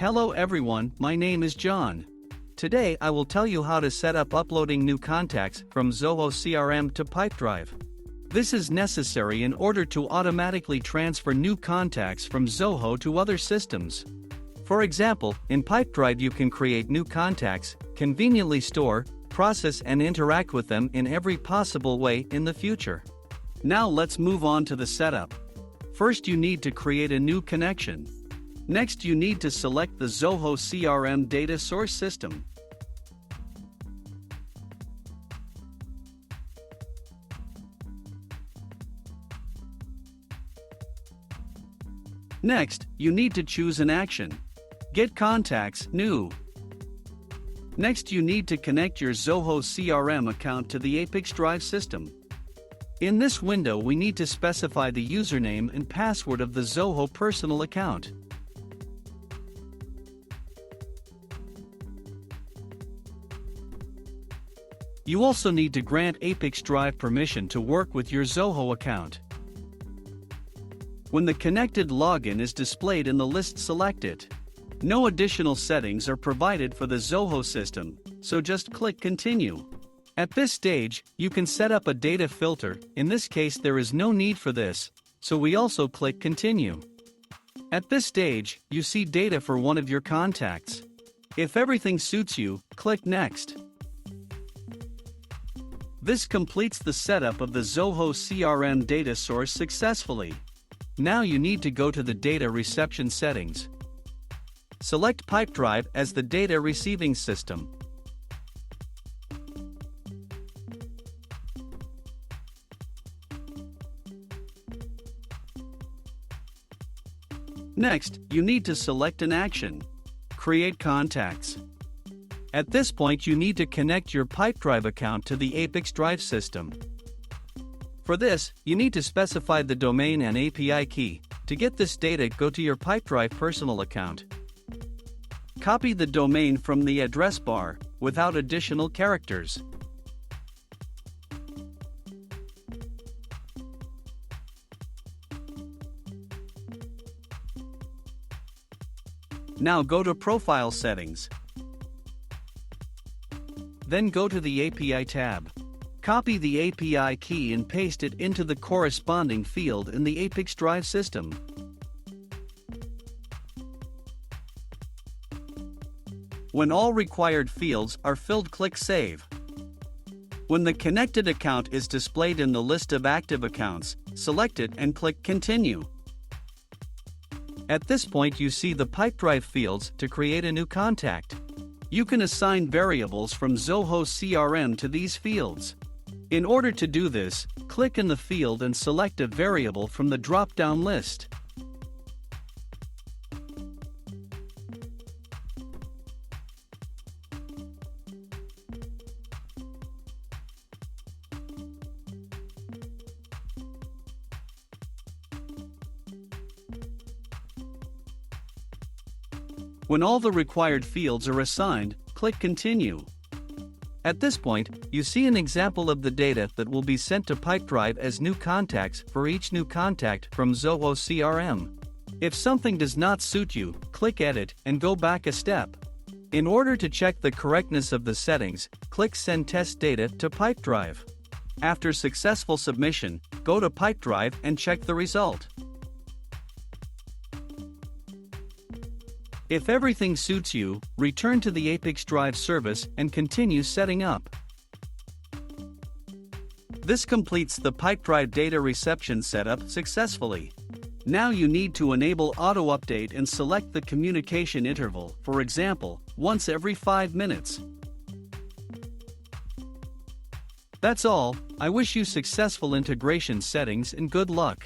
Hello everyone, my name is John. Today I will tell you how to set up uploading new contacts from Zoho CRM to Pipedrive. This is necessary in order to automatically transfer new contacts from Zoho to other systems. For example, in Pipedrive you can create new contacts, conveniently store, process and interact with them in every possible way in the future. Now let's move on to the setup. First you need to create a new connection. Next you need to select the Zoho CRM data source system. Next, you need to choose an action. Get contacts, new. Next you need to connect your Zoho CRM account to the ApiX-Drive system. In this window we need to specify the username and password of the Zoho personal account. You also need to grant ApiX-Drive permission to work with your Zoho account. When the connected login is displayed in the list, select it. No additional settings are provided for the Zoho system, so just click Continue. At this stage, you can set up a data filter. In this case there is no need for this, so we also click Continue. At this stage, you see data for one of your contacts. If everything suits you, click Next. This completes the setup of the Zoho CRM data source successfully. Now you need to go to the data reception settings. Select Pipedrive as the data receiving system. Next, you need to select an action. Create contacts. At this point you need to connect your Pipedrive account to the ApiX-Drive system. For this, you need to specify the domain and API key. To get this data, go to your Pipedrive personal account. Copy the domain from the address bar, without additional characters. Now go to Profile Settings. Then go to the API tab. Copy the API key and paste it into the corresponding field in the ApiX-Drive system. When all required fields are filled, click Save. When the connected account is displayed in the list of active accounts, select it and click Continue. At this point you see the Pipedrive fields to create a new contact. You can assign variables from Zoho CRM to these fields. In order to do this, click in the field and select a variable from the drop-down list. When all the required fields are assigned, click Continue. At this point, you see an example of the data that will be sent to Pipedrive as new contacts for each new contact from Zoho CRM. If something does not suit you, click Edit and go back a step. In order to check the correctness of the settings, click Send Test Data to Pipedrive. After successful submission, go to Pipedrive and check the result. If everything suits you, return to the ApiX-Drive service and continue setting up. This completes the Pipedrive data reception setup successfully. Now you need to enable auto update and select the communication interval, for example, once every 5 minutes. That's all. I wish you successful integration settings and good luck.